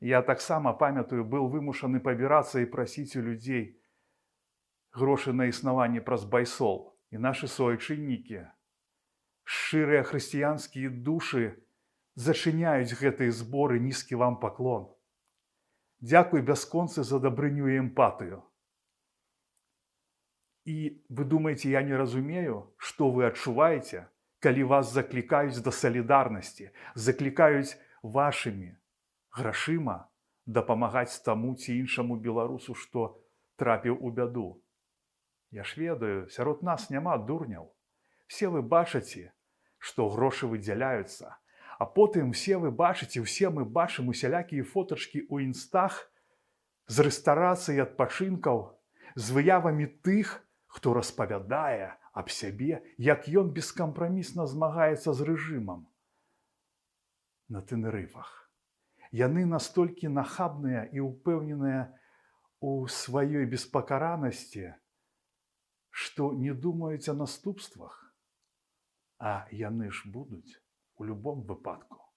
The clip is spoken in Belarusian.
Я таксама памятаю, быў вымушаны пабірацца і прасіць у людзей грошы на існаванне праз байсол. І нашы суайчыннікі, шчырыя хрысціянскія душы зачыняюць гэтыя зборы, нізкі вам паклон. Дзякуй бясконцы за дабрыню і эмпатыю. І вы думаеце, я не разумею, што вы адчуваеце, калі вас заклікаюць да салідарнасці, заклікаюць вашымі грашыма дапамагаць таму ці іншаму беларусу, што трапіў у бяду. Я ж ведаю, сярод нас няма дурняў. Все вы бачыце, што грошы выдзяляюцца, а потым все вы бачыце, усе мы бачым усялякія фотачкі ў інстах з рэстарацыі адпачынкаў, з выявамі тых, хто распавядае аб сябе, як ён бескампрамісна змагаецца з рэжымам на Тэнерыфах. Яны настолькі нахабныя і ўпэўненыя у сваёй беспакаранасці, што не думаюць о наступствах, а яны ж будуць у любом выпадку.